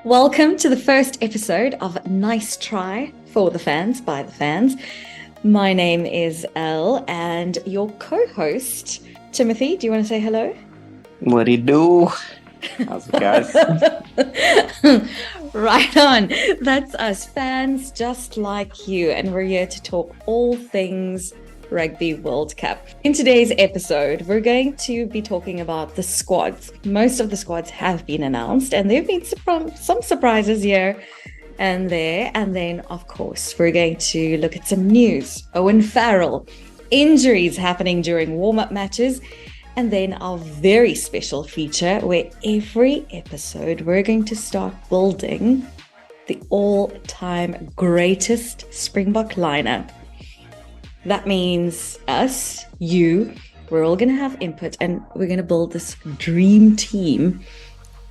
Welcome to the first episode of Nice Try for the fans, by the fans. My name is Elle and your co-host, Timothy. Do you want to say hello? What do you do? How's it, guys? Right on. That's us, fans just like you. And we're here to talk all things Rugby World Cup. In today's episode, we're going to be talking about the squads. Most of the squads have been announced, and there have been some surprises here and there. And then, of course, we're going to look at some news. Owen Farrell, injuries happening during warm-up matches, and then our very special feature where every episode we're going to start building the all-time greatest Springbok lineup. That means us, you, we're all going to have input and we're going to build this dream team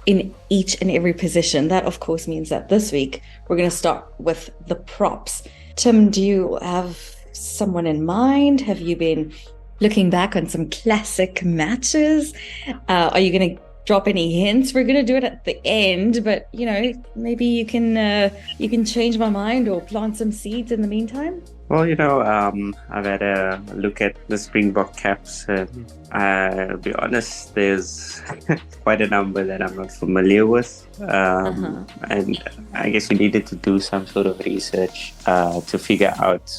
in each and every position. That, of course, means that this week we're going to start with the props. Tim, do you have someone in mind? Have you been looking back on some classic matches? Are you going to drop any hints? We're going to do it at the end, but, you know, maybe you can change my mind or plant some seeds in the meantime. Well, I've had a look at the Springbok caps. I'll be honest, there's quite a number that I'm not familiar with. And I guess we needed to do some sort of research to figure out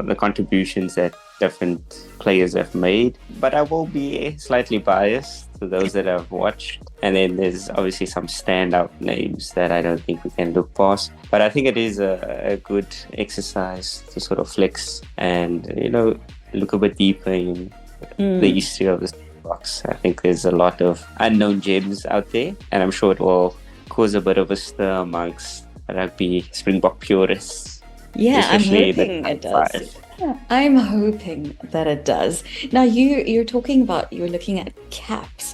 the contributions that different players have made. But I will be slightly biased to those that I've watched. And then there's obviously some standout names that I don't think we can look past. But I think it is a good exercise to sort of flex and, look a bit deeper in the history of the Springboks. I think there's a lot of unknown gems out there, and I'm sure it will cause a bit of a stir amongst rugby Springbok purists. Yeah, I'm hoping it does. I'm hoping that it does. Now, you're talking about, you're looking at caps.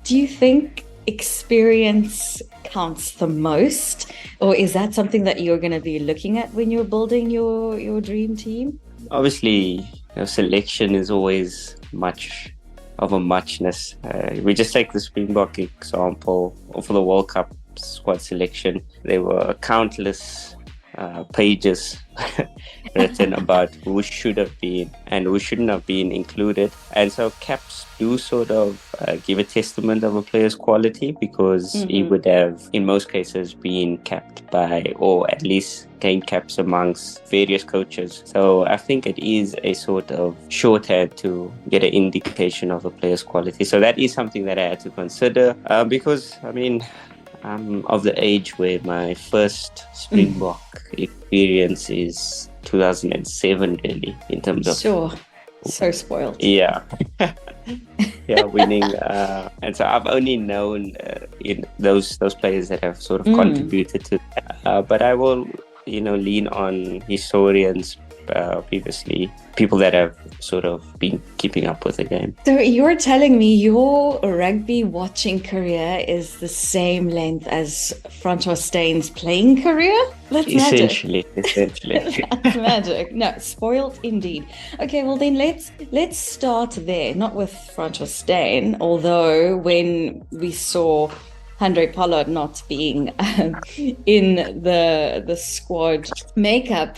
Do you think experience counts the most? Or is that something that you're going to be looking at when you're building your dream team? Obviously, selection is always much of a muchness. We just take the Springbok example for the World Cup squad selection. There were countless pages written about who should have been and who shouldn't have been included. And so caps do sort of give a testament of a player's quality, because he would have, in most cases, been capped by, or at least gained caps amongst various coaches. So I think it is a sort of shorthand to get an indication of a player's quality. So that is something that I had to consider because, I'm of the age where my first Springbok experience is 2007, really, in terms of... Sure. So spoiled. Yeah. Winning. And so I've only known in those players that have sort of contributed to that. But I will, lean on historians previously, people that have sort of been keeping up with the game. So you're telling me your rugby watching career is the same length as Francois Stein's playing career? That's Essentially. That's magic. No, spoiled indeed. Okay, well then let's start there, not with Francois Stein, although when we saw Handré Pollard not being in the squad makeup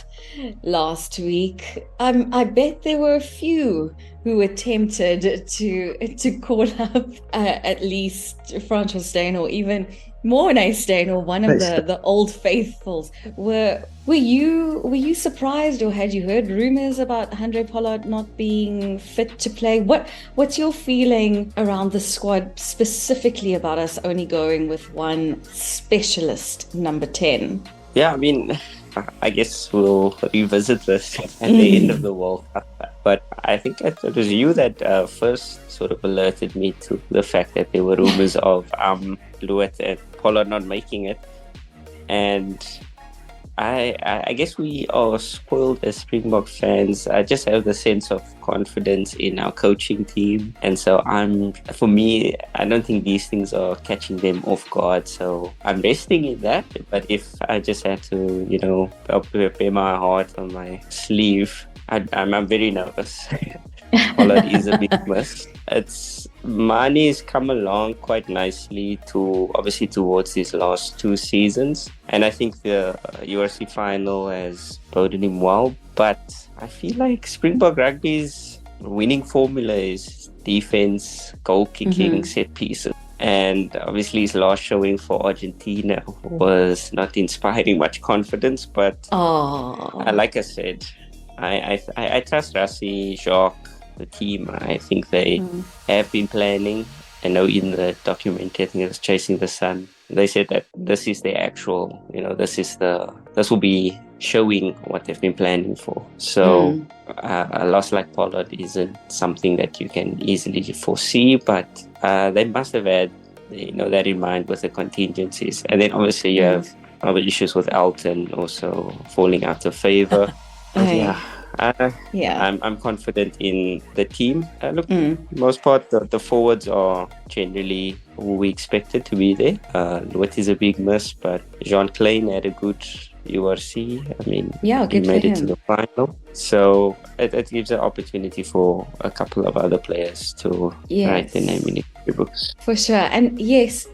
last week, I bet there were a few who were tempted to call up at least Francois Stein or even Morné Stein or one of the old faithfuls. Were you surprised, or had you heard rumors about Handré Pollard not being fit to play? What's your feeling around the squad, specifically about us only going with one specialist number 10? Yeah, I guess we'll revisit this at the end of the World Cup. But I think it was you that first sort of alerted me to the fact that there were rumors of Luet and Pollard not making it. And I guess we are spoiled as Springbok fans. I just have the sense of confidence in our coaching team. And so for me, I don't think these things are catching them off guard. So I'm resting in that. But if I just had to, prepare my heart on my sleeve, I'm very nervous. Pollard is a big miss. Mane's come along quite nicely obviously towards these last 2 seasons, and I think the URC final has boded him well. But I feel like Springbok Rugby's winning formula is defense, goal kicking, set pieces. And obviously his last showing for Argentina was not inspiring much confidence. But like I said, I trust Rassie, Jacques, the team. I think they have been planning. I know in the documentary, I think it was Chasing the Sun, they said that this is the actual, this will be showing what they've been planning for. So a loss like Pollard isn't something that you can easily foresee, but they must have had, that in mind with the contingencies. And then obviously you have other issues with Elton also falling out of favor. I'm confident in the team. Look, most part, the forwards are generally who we expected to be there. What is a big miss, but Jean Klein had a good URC. I mean, he made it to the final. So it gives an opportunity for a couple of other players to write their name in the books. For sure. And yes,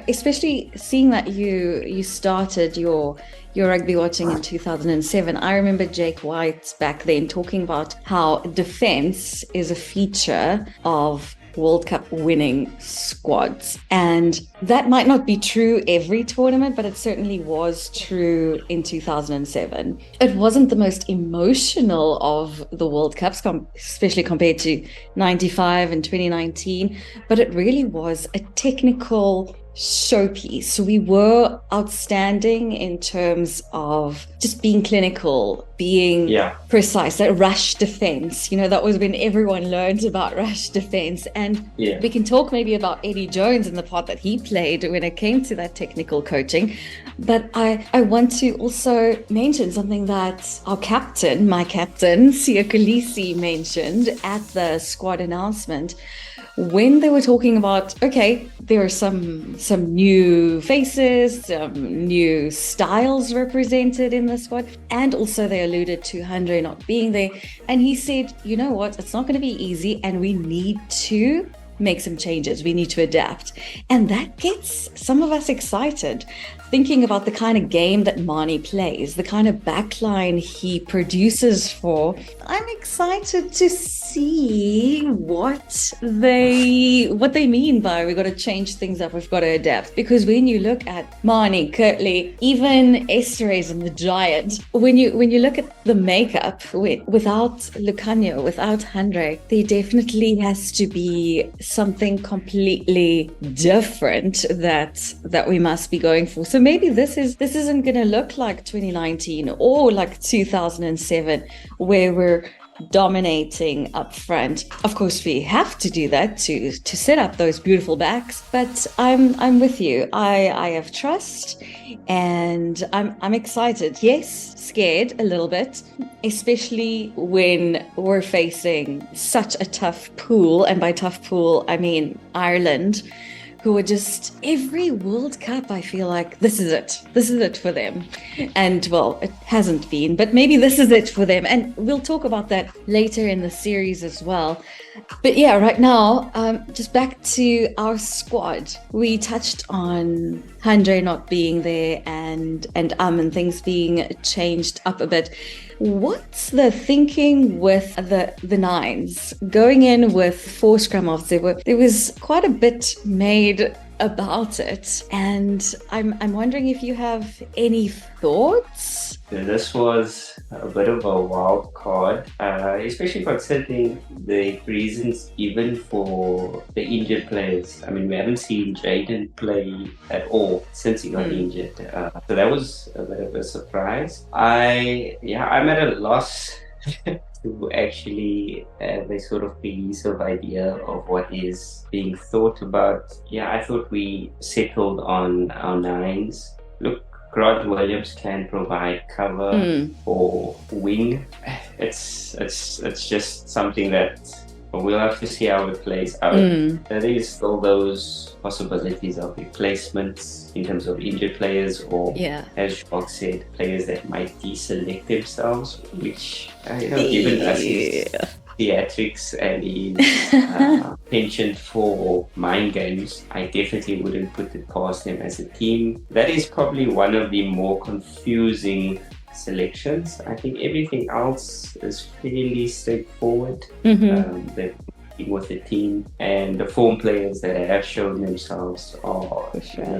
especially seeing that you started your rugby watching in 2007. I remember Jake White back then talking about how defense is a feature of World Cup winning squads. And that might not be true every tournament, but it certainly was true in 2007. It wasn't the most emotional of the World Cups, especially compared to 95 and 2019, but it really was a technical showpiece. We were outstanding in terms of just being clinical, being precise. That rush defense, that was when everyone learned about rush defense. And we can talk maybe about Eddie Jones and the part that he played when it came to that technical coaching. But I want to also mention something that our captain, my captain, Siya Kolisi, mentioned at the squad announcement. When they were talking about, there are some new faces, some new styles represented in the squad, and also they alluded to Andre not being there. And he said, you know what, it's not going to be easy, and we need to make some changes. We need to adapt. And that gets some of us excited. Thinking about the kind of game that Mane plays, the kind of backline he produces for, I'm excited to see what they mean by we've got to change things up, we've got to adapt. Because when you look at Mane, Kirtley, even Esteres and the Giant, when you look at the makeup without Lucanio, without Andre, there definitely has to be something completely different that we must be going for. So maybe this isn't going to look like 2019 or like 2007, where we're dominating up front. Of course, we have to do that to set up those beautiful backs. But I'm with you. I have trust, and I'm excited. Yes, scared a little bit, especially when we're facing such a tough pool, and by tough pool I mean Ireland, who are just every World Cup, I feel like this is it for them. And well, it hasn't been, but maybe this is it for them. And we'll talk about that later in the series as well. But yeah, right now, just back to our squad. We touched on Andre not being there and things being changed up a bit. What's the thinking with the nines? Going in with 4 scrum halves, there was quite a bit made about it, and I'm wondering if you have any thoughts? This was a bit of a wild card, especially considering the reasons even for the injured players. I mean, we haven't seen Jaden play at all since he got injured. So that was a bit of a surprise. I'm at a loss to actually have a sort of cohesive idea of what is being thought about. I thought we settled on our nines. Look, Grant Williams can provide cover for wing. It's just something that we'll have to see how it plays out. There is still those possibilities of replacements in terms of injured players, or as Jacques said, players that might deselect themselves, which given us theatrics and his penchant for mind games, I definitely wouldn't put it past them as a team. That is probably one of the more confusing selections. I think everything else is fairly straightforward. They're competing with the team, and the form players that have shown themselves are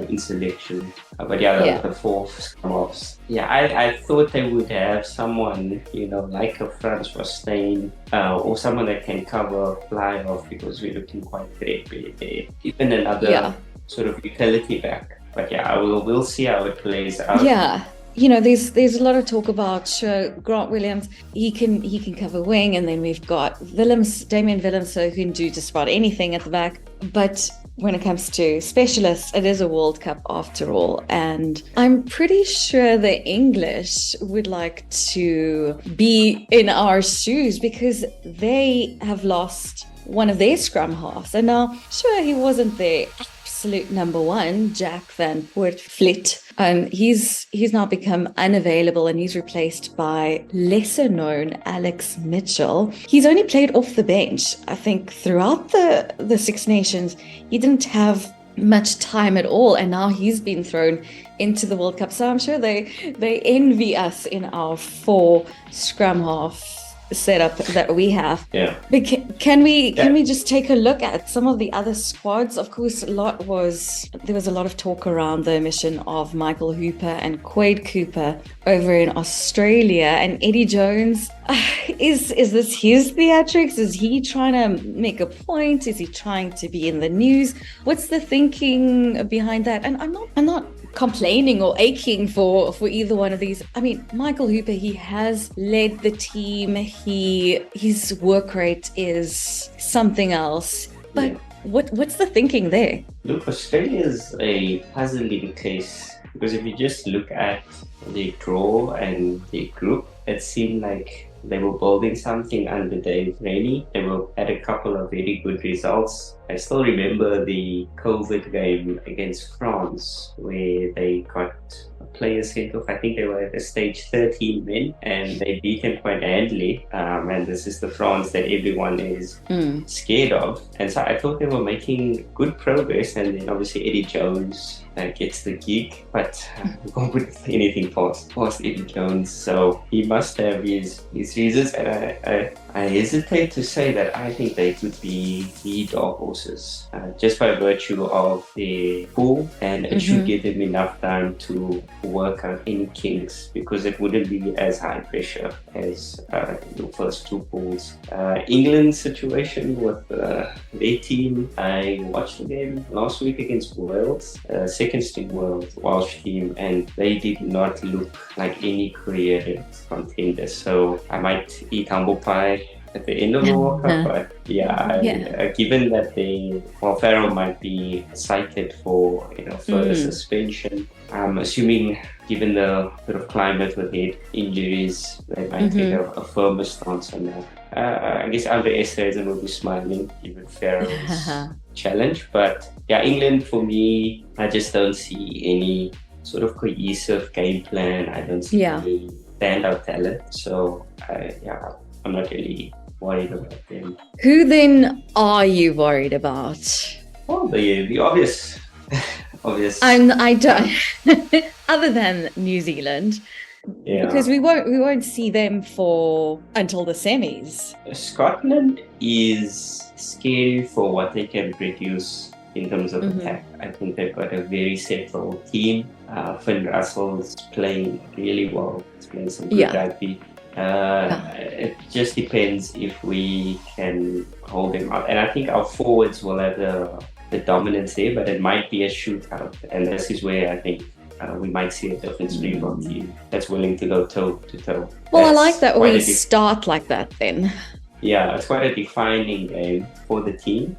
in selection. But the fourth scrum-offs. I thought they would have someone, like a Frans Steyn, or someone that can cover fly off, because we're looking quite threadbare there. Even another sort of utility back. But we'll see how it plays out. Yeah. There's a lot of talk about Grant Williams. He can cover wing, and then we've got Damian Willems, who can do just about anything at the back. But when it comes to specialists, it is a World Cup after all, and I'm pretty sure the English would like to be in our shoes, because they have lost one of their scrum halves, and now sure, he wasn't their absolute number one, Jack van Poortvliet. He's now become unavailable, and he's replaced by lesser known Alex Mitchell. He's only played off the bench. I think throughout the Six Nations, he didn't have much time at all, and now he's been thrown into the World Cup. So I'm sure they envy us in our 4 scrum half setup that we have. But can we just take a look at some of the other squads? Of course, there was a lot of talk around the omission of Michael Hooper and Quade Cooper over in Australia, and Eddie Jones. Is this his theatrics? Is he trying to make a point? Is he trying to be in the news? What's the thinking behind that? And I'm not complaining or aching for either one of these. I mean, Michael Hooper, he has led the team. His work rate is something else. But what's the thinking there? Look, Australia is a puzzling case, because if you just look at the draw and the group, it seemed like they were building something under Dave Rennie. They had a couple of very good results. I still remember the COVID game against France, where they got players sent off. I think they were at a stage 13 men, and they beat them quite handily. And this is the France that everyone is scared of. And so I thought they were making good progress. And then obviously Eddie Jones gets the gig, but we can't put anything past Eddie Jones. So he must have his reasons. And I hesitate to say that I think they could be the dark horses, just by virtue of their pool, and it should give them enough time to work out any kinks, because it wouldn't be as high pressure as your first 2 pools. England's situation with their team, I watched the game last week against Wales, second string Welsh team, and they did not look like any career contenders. So I might eat humble pie at the end of the World Cup, but given that Farrell might be cited for further suspension, I'm assuming, given the sort of climate with head injuries, they might take a firmer stance on that. I guess Andre Esterhuizen will be smiling given Farrell's challenge, but England, for me, I just don't see any sort of cohesive game plan. I don't see any standout talent, so I'm not really worried about them. Who then are you worried about? Well, the obvious. I don't. Other than New Zealand, because we won't see them until the semis. Scotland is scary for what they can produce in terms of attack. I think they've got a very settled team. Finn Russell's playing really well. He's playing some good rugby. It just depends if we can hold them up, and I think our forwards will have the dominance there, but it might be a shootout, and this is where I think we might see a different Springbok team that's willing to go toe to toe. Well, I like that we start like that then. Yeah, it's quite a defining game for the team.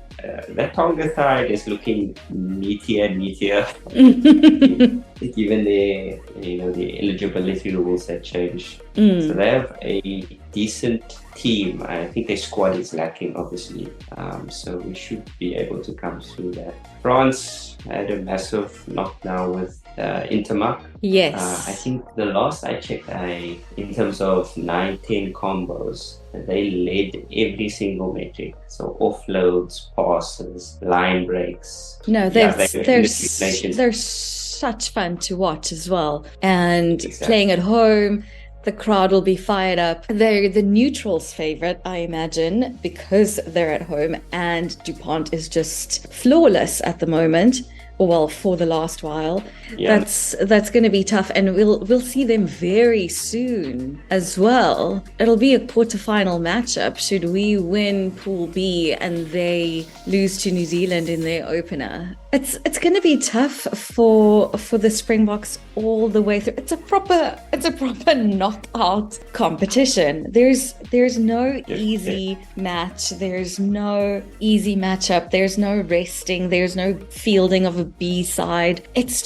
That Tonga side is looking meatier and meatier. Given the eligibility rules that change. So they have a decent team. I think their squad is lacking, obviously. So we should be able to come through that. France had a massive knockdown with Intermark. Yes. I think the last I checked, in terms of 9-10 combos, they led every single metric. So offloads, passes, line breaks. No, Yeah, they're such fun to watch as well. And Exactly. Playing at home, the crowd will be fired up. They're the neutrals' favorite, I imagine, because they're at home. And DuPont is just flawless at the moment. Well, for the last while. Yeah. That's going to be tough, and we'll see them very soon as well. It'll be a quarterfinal matchup should we win Pool B and they lose to New Zealand in their opener. It's going to be tough for the Springboks all the way through. It's a proper knockout competition. There's no easy match. There's no easy matchup. There's no resting. There's no fielding of a B side. It's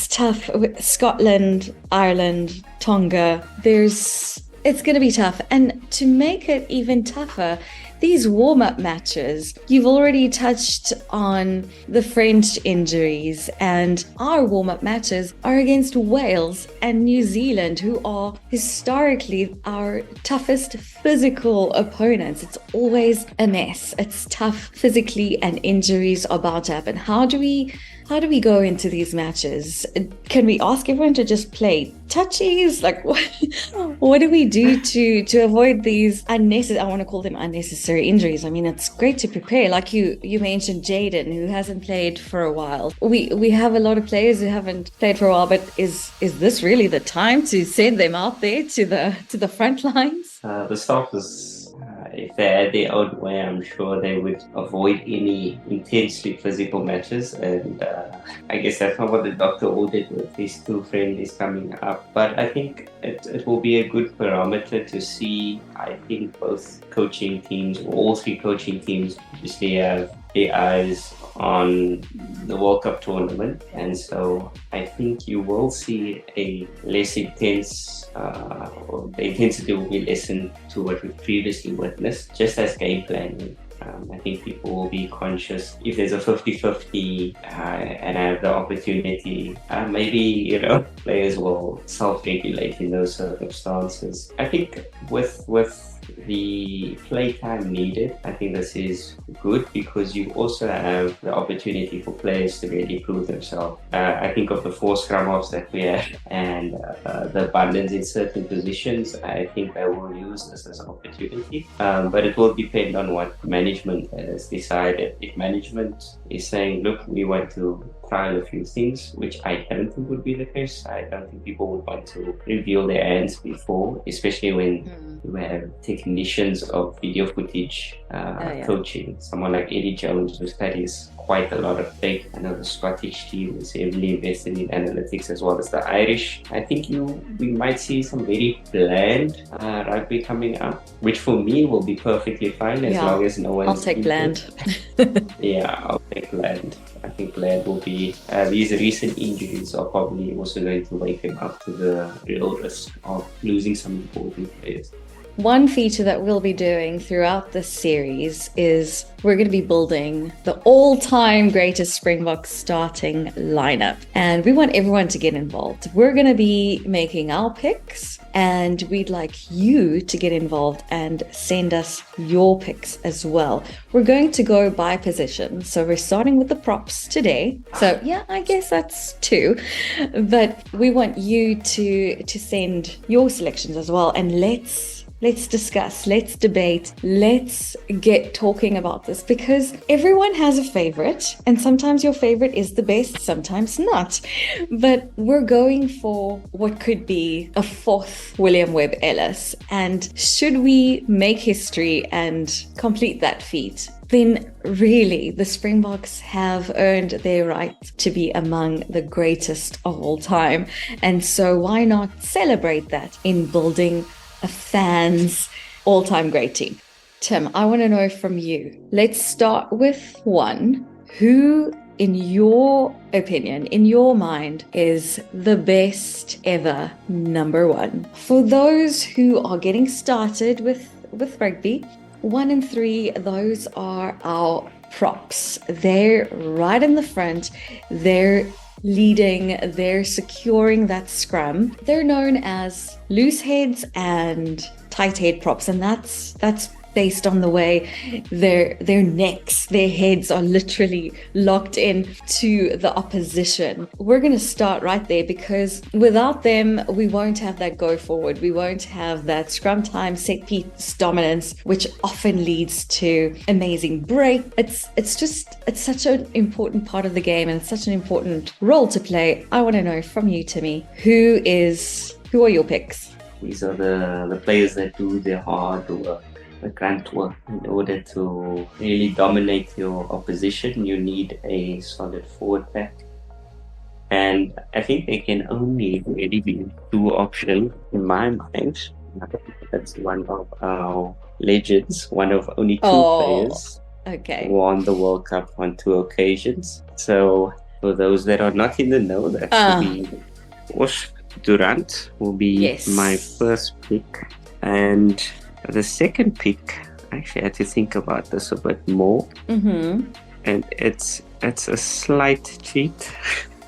tough. Scotland, Ireland, Tonga. It's going to be tough. And to make it even tougher, these warm-up matches, you've already touched on the French injuries, and our warm-up matches are against Wales and New Zealand, who are historically our toughest physical opponents. It's always a mess. It's tough physically, and injuries are about to happen. How do we go into these matches? Can we ask everyone to just play touchies? Like, what do we do to avoid these unnecessary, I want to call them unnecessary injuries? I mean, it's great to prepare. Like you mentioned Jaden, who hasn't played for a while. We have a lot of players who haven't played for a while, but is this really the time to send them out there to the front lines? The staff is, if they had their own way, I'm sure they would avoid any intensely physical matches. And I guess that's not what the doctor ordered with these two friendlies coming up. But I think it will be a good barometer to see. I think both coaching teams, or all three coaching teams, obviously have their eyes on the World Cup tournament, and so I think you will see a less intense, or the intensity will be lessened to what we've previously witnessed, just as game planning. I think people will be conscious if there's a 50-50 and I have the opportunity, maybe, players will self-regulate in those circumstances. I think with the playtime needed, I think this is good because you also have the opportunity for players to really prove themselves. I think of the 4 scrum-offs that we have and the abundance in certain positions. I think they will use this as an opportunity, but it will depend on what management has decided. If management is saying, look, we want to trial a few things, which I don't think would be the case. I don't think people would want to reveal their hands before, especially when you have technicians of video footage coaching. Someone like Eddie Jones, who studies quite a lot of data. I know the Scottish team is heavily invested in analytics as well as the Irish. I think we might see some very bland rugby coming up, which for me will be perfectly fine as long as no one's... I'll take bland. Yeah, I'll take bland. I think bland will be... these recent injuries are probably also going to wake him up to the real risk of losing some important players. One feature that we'll be doing throughout this series is we're going to be building the all-time Greatest Springbok starting lineup. And we want everyone to get involved. We're going to be making our picks, and we'd like you to get involved and send us your picks as well. We're going to go by position. So we're starting with the props today. So yeah, I guess that's 2. But we want you to send your selections as well. And let's discuss, let's debate, let's get talking about this, because everyone has a favorite, and sometimes your favorite is the best, sometimes not. But we're going for what could be a 4th William Webb Ellis, and should we make history and complete that feat, then really the Springboks have earned their right to be among the greatest of all time. And so why not celebrate that in building a fan's all-time great team? Tim, I want to know from you. Let's start with 1. Who, in your opinion, in your mind, is the best ever number 1? For those who are getting started with rugby, 1 and 3, those are our props. They're right in the front. They're leading, they're securing that scrum. They're known as loose heads and tight head props, and that's based on the way their necks, their heads are literally locked in to the opposition. We're going to start right there, because without them, we won't have that go forward. We won't have that scrum time, set piece dominance, which often leads to amazing break. It's such an important part of the game, and it's such an important role to play. I want to know from you, Timmy, who are your picks? These are the players that do their hard work, the grunt work. In order to really dominate your opposition, you need a solid forward pack. And I think they can only really be two options in my mind. That's one of our legends, one of only two players won the World Cup on 2 occasions. So for those that are not in the know, that will be Os Durant will be my first pick. And the second pick, I actually had to think about this a bit more. Mm-hmm. And it's a slight cheat.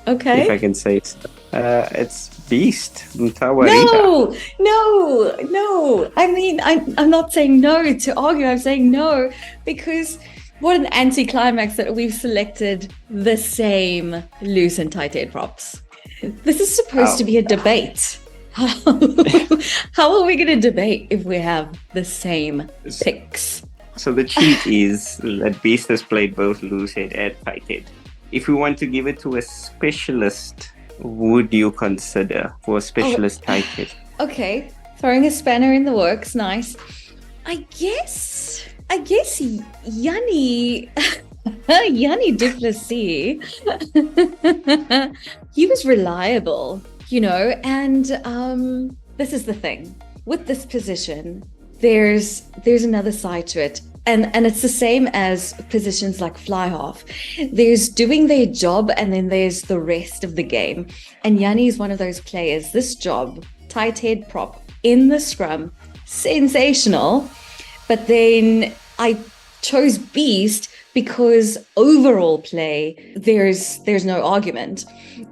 Okay. If I can say so. It's Beast Mtawarira. No. I mean, I'm not saying no to argue. I'm saying no because what an anticlimax that we've selected the same loose and tight head props. This is supposed to be a debate. How are we going to debate if we have the same picks? So the cheat is that Beast has played both loose head and tight head. If we want to give it to a specialist, would you consider for a specialist tight head? Okay, throwing a spanner in the works, nice. I guess Yanni Duplessis, he was reliable, and this is the thing. With this position, there's another side to it. And it's the same as positions like fly half. There's doing their job and then there's the rest of the game. And Yanni is one of those players. This job, tight head prop in the scrum, sensational. But then I chose Beast because overall play, there's no argument.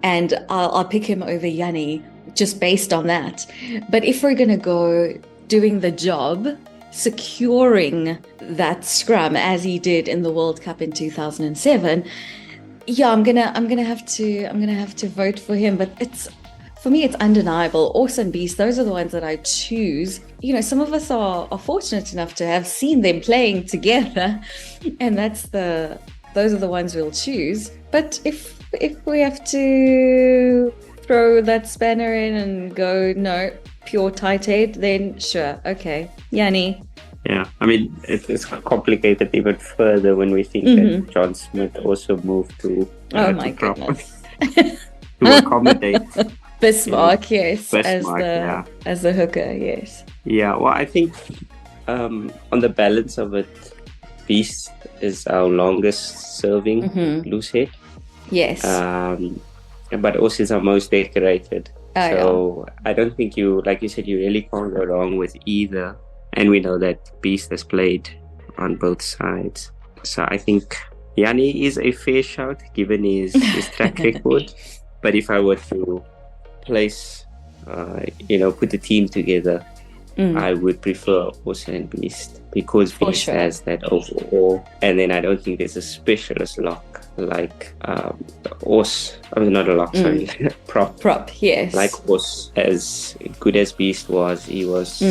And I'll pick him over Yanni just based on that. But if we're going to go doing the job, securing that scrum as he did in the World Cup in 2007, I'm gonna have to vote for him. But for me it's undeniable. Orsa and Beast, those are the ones that I choose. Some of us are fortunate enough to have seen them playing together, and those are the ones we'll choose. But if we have to throw that spanner in and go no, pure tight head, then sure, okay, Yanni. Yeah, I mean, it's complicated even further when we think that John Smith also moved to my goodness, to accommodate Bismarck, yes, as the hooker, yes. Yeah, well, I think on the balance of it, Beast is our longest serving loose head. Yes. But also is our most decorated. I don't think like you said, you really can't go wrong with either. And we know that Beast has played on both sides. So I think Yanni is a fair shout given his track record. But if I were to place, put the team together, I would prefer Orsa and Beast because Beast has that overall. And then I don't think there's a specialist lock like Os. I mean, not a lock, sorry, prop. Yes. Like Os, as good as Beast was, he was.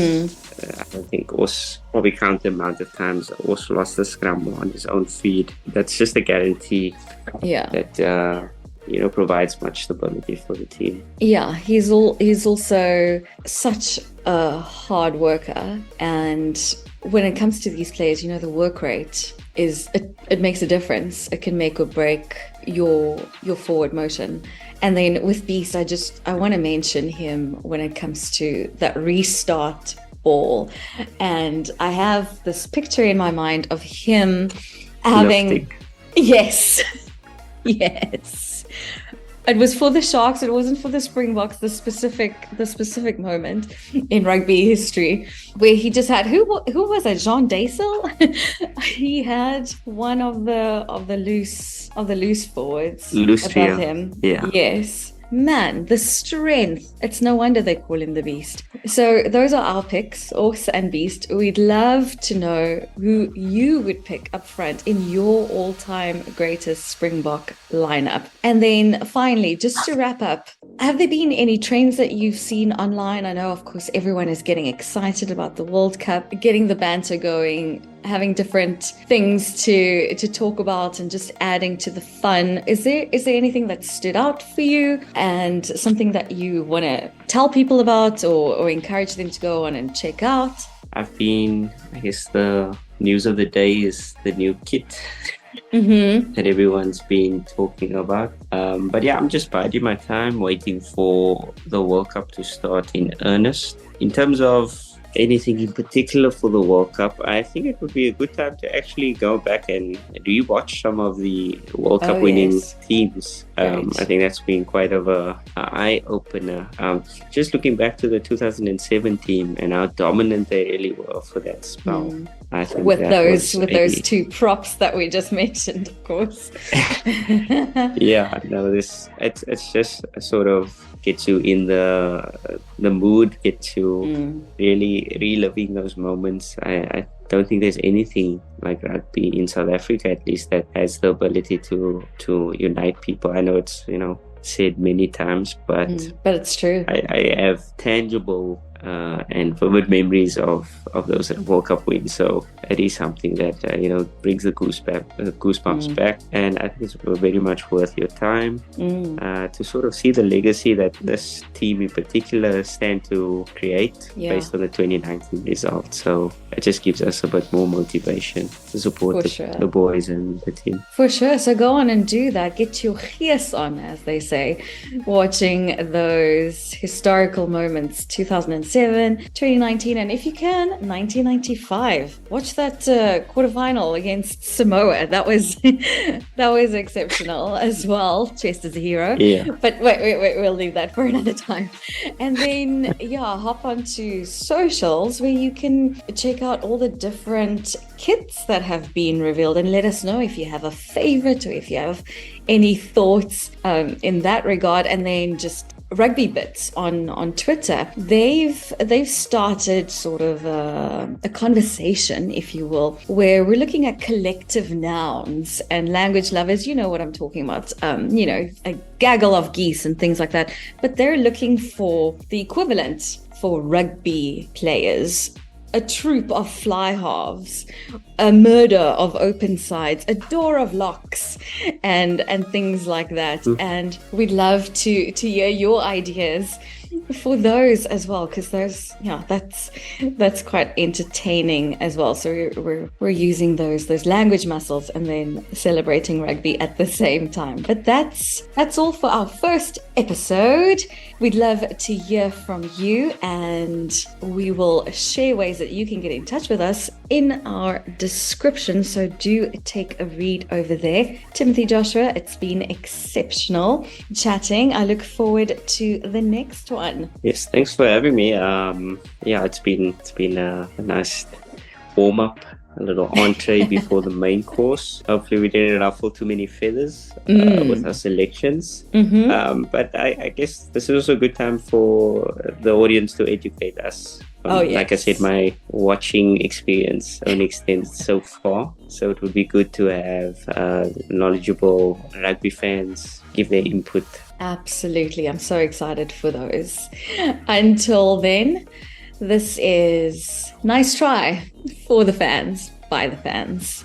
I don't think Os probably count the amount of times Os lost the scrum on his own feet. That's just a guarantee. Yeah. That provides much stability for the team. Yeah, he's also such a hard worker, and when it comes to these players, the work rate it makes a difference. It can make or break your forward motion. And then with Beast, I want to mention him when it comes to that restart ball, and I have this picture in my mind of him having yes It was for the Sharks. It wasn't for the Springboks. The specific moment in rugby history where he just had who was it? Jean Daysel. He had one of the loose forwards above him. Yeah. Yes. Man, the strength. It's no wonder they call him the Beast. So those are our picks, Horse and Beast. We'd love to know who you would pick up front in your all-time greatest Springbok lineup. And then finally, just to wrap up, have there been any trends that you've seen online? I know, of course, everyone is getting excited about the World Cup, getting the banter going, having different things to talk about and just adding to the fun. Is there anything that stood out for you and something that you want to tell people about or encourage them to go on and check out? I guess the news of the day is the new kit that everyone's been talking about. But yeah, I'm just biding my time, waiting for the World Cup to start in earnest. In terms of anything in particular for the World Cup, I think it would be a good time to actually go back and rewatch some of the World Cup winning teams. I think that's been quite of a eye-opener. Just looking back to the 2007 team and how dominant they really were for that spell. I think with those two props that we just mentioned, of course. Yeah, no, it's just sort of gets you in the mood, gets you really reliving those moments. I don't think there's anything like rugby in South Africa, at least, that has the ability to unite people. I know it's said many times, but it's true. I have tangible and vivid memories of those World Cup wins. So it is something that brings the goosebumps back, and I think it's very much worth your time to sort of see the legacy that this team in particular stand to create based on the 2019 results. So it just gives us a bit more motivation to support the boys and the team. For sure. So go on and do that. Get your gees on, as they say, watching those historical moments, 2007, 2019, and if you can, 1995. Watch that quarterfinal against Samoa. That was exceptional as well. Chest as a hero. Yeah. But wait, we'll leave that for another time. And then hop onto socials where you can check out all the different kits that have been revealed and let us know if you have a favorite or if you have any thoughts in that regard. And then just Rugby Bits on Twitter, they've started sort of a conversation, if you will, where we're looking at collective nouns, and language lovers, you know what I'm talking about, a gaggle of geese and things like that, but they're looking for the equivalent for rugby players. A troop of fly halves, a murder of open sides, a door of locks, and things like that. And we'd love to hear your ideas for those as well, because that's quite entertaining as well. So we're using those language muscles and then celebrating rugby at the same time. But that's all for our first episode. We'd love to hear from you, and we will share ways that you can get in touch with us in our description. So do take a read over there. Timothy, Joshua, it's been exceptional chatting. I look forward to the next one. Yes, thanks for having me. It's been a nice warm up, a little entree before the main course. Hopefully we didn't ruffle too many feathers with our selections. But I guess this is also a good time for the audience to educate us. Like I said, my watching experience only extends so far. So it would be good to have knowledgeable rugby fans give their input. Absolutely. I'm so excited for those. Until then, this is Nice Try for the fans, by the fans.